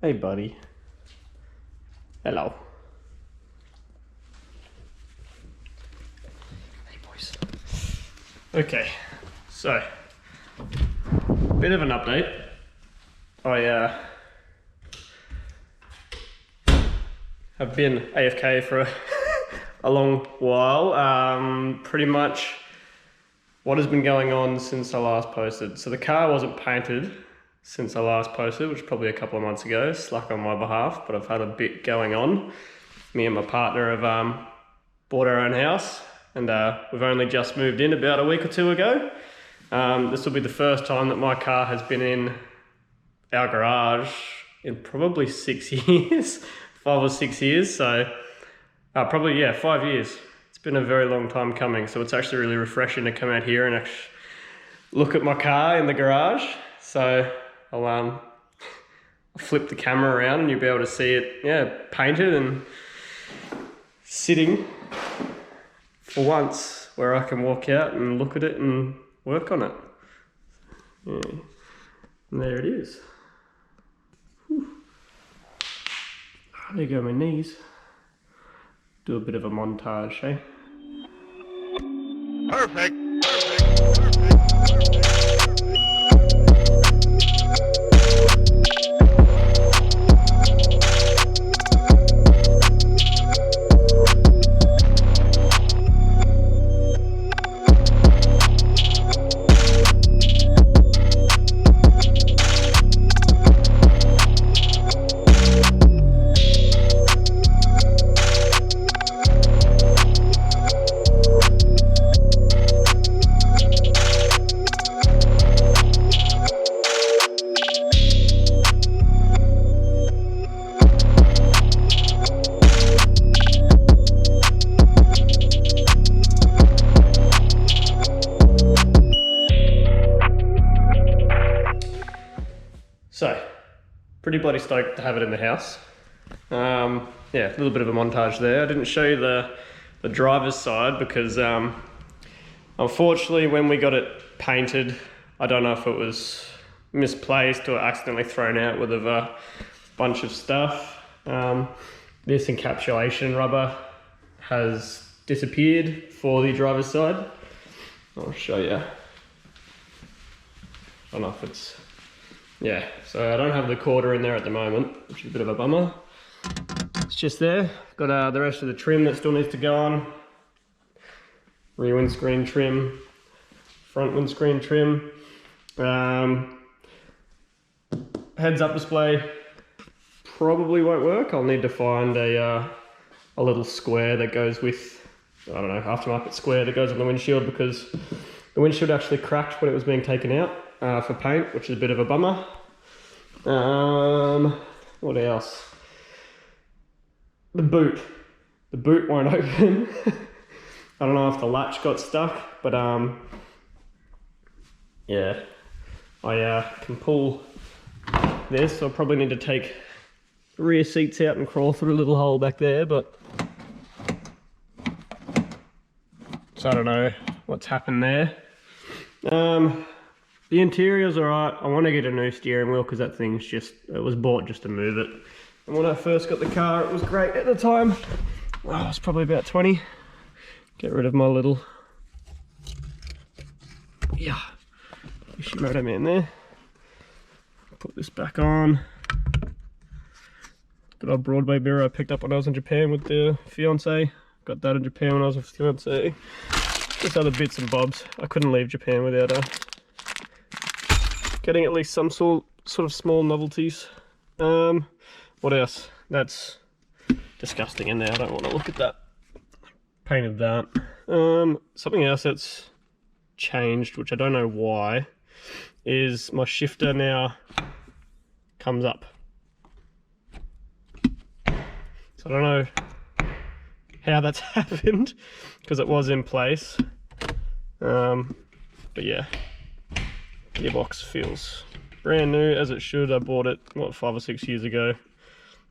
Hey, buddy. Hello. Hey, boys. Okay, so bit of an update. I have been AFK for a long while. Pretty much what has been going on since I last posted. So the car wasn't painted since I last posted, which is probably a couple of months ago. Slack on my behalf, but I've had a bit going on. Me and my partner have bought our own house, and we've only just moved in about a week or two ago. This will be the first time that my car has been in our garage in probably 6 years, 5 or 6 years. So probably, yeah, 5 years. It's been a very long time coming. So it's actually really refreshing to come out here and actually look at my car in the garage. So I'll flip the camera around and you'll be able to see it, yeah, painted and sitting for once, where I can walk out and look at it and work on it. Yeah. And there it is. Whew. There go my knees. Do a bit of a montage, eh? Perfect. So, pretty bloody stoked to have it in the house. Yeah, a little bit of a montage there. I didn't show you the driver's side because unfortunately when we got it painted, I don't know if it was misplaced or accidentally thrown out with a bunch of stuff. This encapsulation rubber has disappeared for the driver's side. I'll show you. I don't know if it's... Yeah, so I don't have the quarter in there at the moment, which is a bit of a bummer. It's just there. Got the rest of the trim that still needs to go on. Rear windscreen trim, front windscreen trim. Heads up display probably won't work. I'll need to find a little square that goes with, I don't know, aftermarket square that goes on the windshield, because the windshield actually cracked when it was being taken out for paint, which is a bit of a bummer. What else? The boot won't open. I don't know if the latch got stuck, but yeah, I can pull this. So I'll probably need to take the rear seats out and crawl through a little hole back there, but so I don't know what's happened there. The interior's alright. I want to get a new steering wheel because that thing's just, it was bought just to move it. And when I first got the car, it was great at the time. Oh, I was probably about 20. Get rid of my little, yeah, Ishimoto man there. Put this back on. Good old Broadway mirror I picked up when I was in Japan with the fiance. Got that in Japan when I was with the fiance. Just other bits and bobs. I couldn't leave Japan without getting at least some sort of small novelties. What else? That's disgusting in there. I don't want to look at that. Painted that. Something else that's changed, which I don't know why, is my shifter now comes up. So I don't know how that's happened because it was in place. But yeah. Gearbox feels brand new, as it should. I bought it, what, 5 or 6 years ago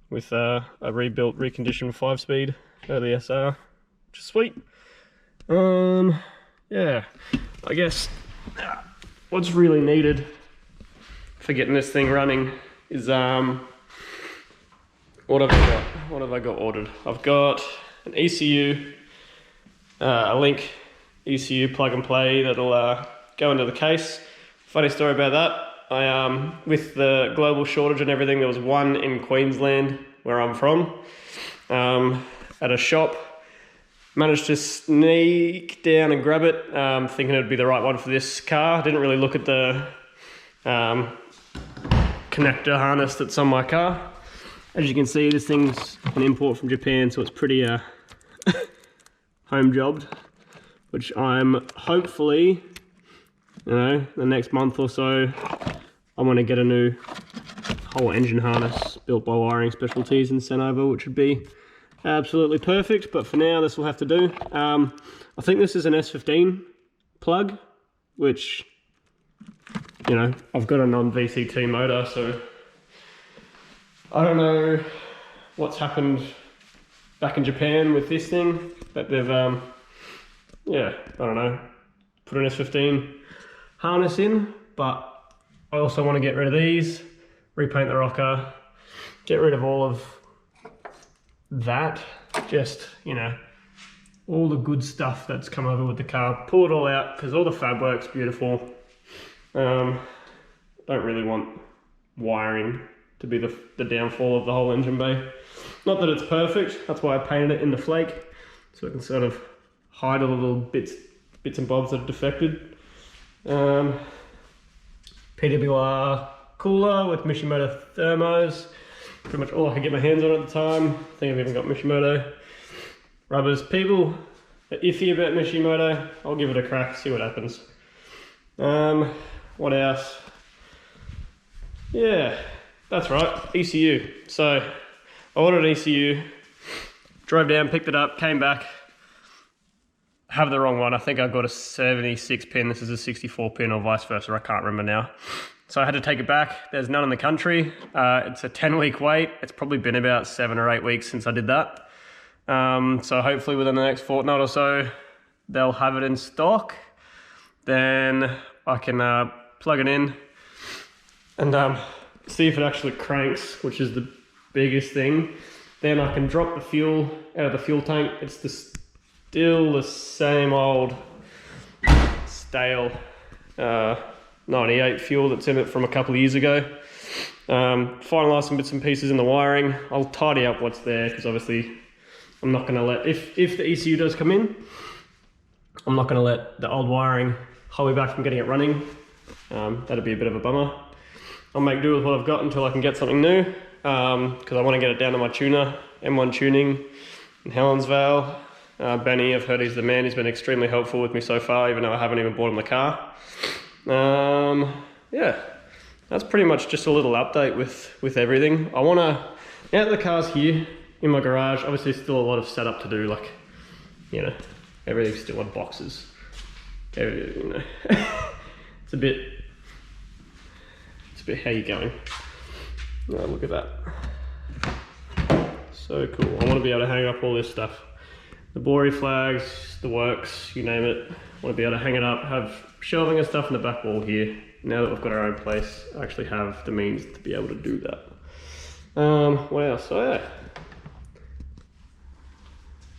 with a rebuilt, reconditioned 5-speed early SR, which is sweet. Yeah, I guess what's really needed for getting this thing running is what have I got? What have I got ordered? I've got an ECU, a Link ECU plug and play that'll go into the case. Funny story about that. With the global shortage and everything, there was one in Queensland where I'm from, at a shop. Managed to sneak down and grab it, thinking it'd be the right one for this car. Didn't really look at the connector harness that's on my car. As you can see, this thing's an import from Japan, so it's pretty home jobbed, which I'm hopefully, the next month or so, I want to get a new whole engine harness built by Wiring Specialties and sent over, which would be absolutely perfect. But for now, this will have to do. I think this is an S15 plug, which, I've got a non-VCT motor, so I don't know what's happened back in Japan with this thing, but they've, I don't know, put an S15 harness in, but I also want to get rid of these, repaint the rocker, get rid of all of that, just, all the good stuff that's come over with the car, pull it all out, because all the fab work's beautiful. Don't really want wiring to be the downfall of the whole engine bay. Not that it's perfect, that's why I painted it in the flake, so it can sort of hide all the little bits and bobs that are defected. PWR cooler with Mishimoto thermos, pretty much all I could get my hands on at the time. I think I've even got Mishimoto rubbers. People are iffy about Mishimoto, I'll give it a crack, see what happens. What else? Yeah, that's right, ECU. So I ordered an ECU, drove down, picked it up, came back, have the wrong one. I think I got a 76 pin, this is a 64 pin or vice versa, I can't remember now. So I had to take it back, there's none in the country. It's a 10-week wait, it's probably been about 7 or 8 weeks since I did that. So hopefully within the next fortnight or so, they'll have it in stock. Then I can plug it in and see if it actually cranks, which is the biggest thing. Then I can drop the fuel out of the fuel tank. It's still the same old stale 98 fuel that's in it from a couple of years ago. Finalise some bits and pieces in the wiring. I'll tidy up what's there, because obviously I'm not going to let, if the ECU does come in, I'm not going to let the old wiring hold me back from getting it running. That'd be a bit of a bummer. I'll make do with what I've got until I can get something new, because I want to get it down to my tuner, M1 Tuning in Helensvale. Benny, I've heard he's the man. He's been extremely helpful with me so far, even though I haven't even bought him the car. Yeah, that's pretty much just a little update with everything. I want to, now that the car's here in my garage, obviously still a lot of setup to do, like, everything's still in boxes. It's a bit, how you going? Oh, look at that. So cool. I want to be able to hang up all this stuff. The Bory flags, the works, you name it. I want to be able to hang it up, have shelving and stuff in the back wall here. Now that we've got our own place, I actually have the means to be able to do that. What else? Oh yeah.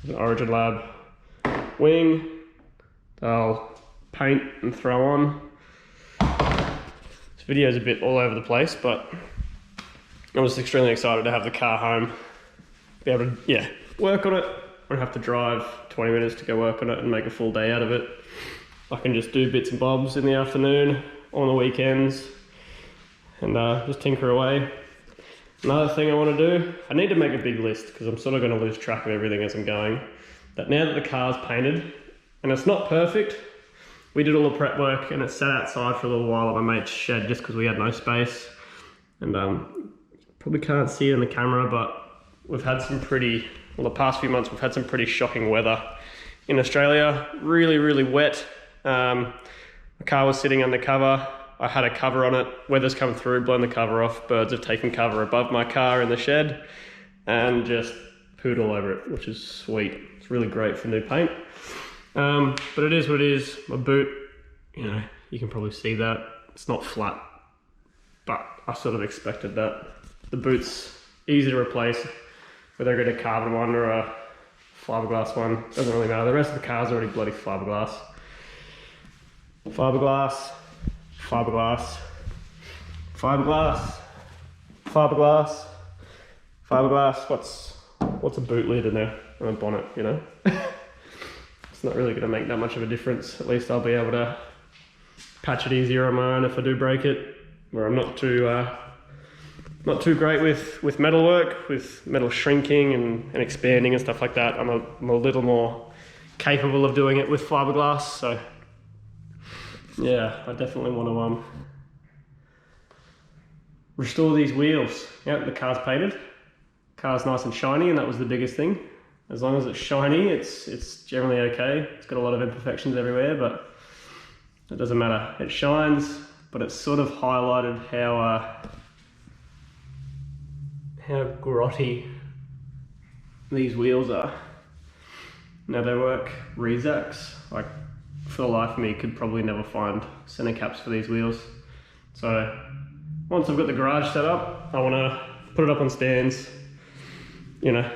An Origin Lab wing. I'll paint and throw on. This video's a bit all over the place, but I'm just extremely excited to have the car home. Be able to, work on it. I don't have to drive 20 minutes to go work on it and make a full day out of it. I can just do bits and bobs in the afternoon, on the weekends, and just tinker away. Another thing I want to do, I need to make a big list, because I'm sort of going to lose track of everything as I'm going. That now that the car's painted, and it's not perfect, we did all the prep work and it sat outside for a little while at my mate's shed just because we had no space. And probably can't see it in the camera, but we've had some pretty, well, the past few months we've had some pretty shocking weather in Australia. Really, really wet. The car was sitting under cover. I had a cover on it. Weather's come through, blown the cover off. Birds have taken cover above my car in the shed and just pooed all over it, which is sweet. It's really great for new paint. But it is what it is. My boot, you can probably see that. It's not flat, but I sort of expected that. The boot's easy to replace, whether I get a carbon one or a fiberglass one, doesn't really matter. The rest of the car's already bloody fiberglass. Fiberglass, fiberglass, fiberglass, fiberglass, fiberglass. What's a boot lid in there on a bonnet, you know? It's not really going to make that much of a difference. At least I'll be able to patch it easier on my own if I do break it, where I'm not too great with metal work, with metal shrinking and expanding and stuff like that. I'm a little more capable of doing it with fiberglass, so yeah, I definitely want to restore these wheels. Yeah, the car's painted. Car's nice and shiny, and that was the biggest thing. As long as it's shiny, it's generally okay. It's got a lot of imperfections everywhere, but it doesn't matter. It shines, but it's sort of highlighted how grotty these wheels are. Now they work Rezacs. Like, for the life of me, could probably never find center caps for these wheels. So once I've got the garage set up, I want to put it up on stands, you know,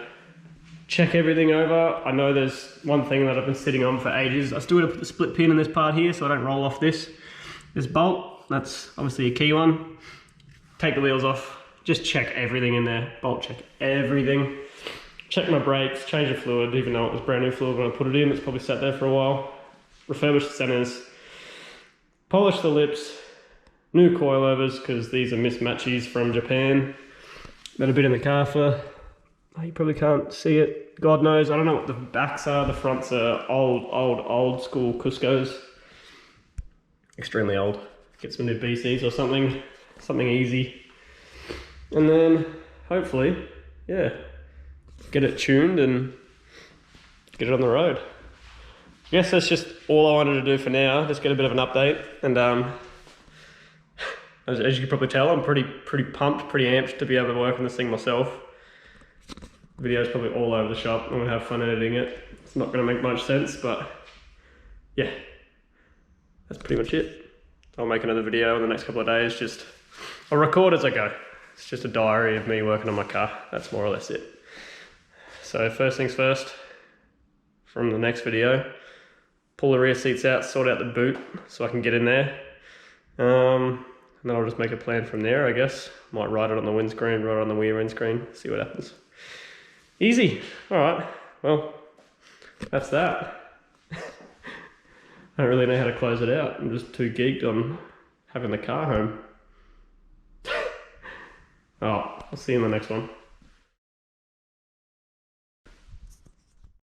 check everything over. I know there's one thing that I've been sitting on for ages. I still got to put the split pin in this part here so I don't roll off this bolt. That's obviously a key one. Take the wheels off, just check everything in there. Bolt check everything. Check my brakes, change the fluid, even though it was brand new fluid when I put it in. It's probably sat there for a while. Refurbish the centers, polish the lips, new coilovers, because these are mismatchies from Japan that have been in the car for, oh, you probably can't see it, God knows. I don't know what the backs are. The fronts are old school Cuscos. Extremely old. Get some new BCs or something easy. And then hopefully, yeah, get it tuned and get it on the road. I guess that's just all I wanted to do for now. Just get a bit of an update, and as you can probably tell, I'm pretty pumped, pretty amped to be able to work on this thing myself. The video's probably all over the shop. I'm gonna have fun editing it. It's not gonna make much sense, but yeah, that's pretty much it. I'll make another video in the next couple of days. I'll record as I go. It's just a diary of me working on my car. That's more or less it. So first things first, from the next video, pull the rear seats out, sort out the boot so I can get in there. And then I'll just make a plan from there, I guess. Might ride it on the windscreen, ride it on the rear windscreen, see what happens. Easy. All right, well, that's that. I don't really know how to close it out. I'm just too geeked on having the car home. Oh, I'll see you in the next one.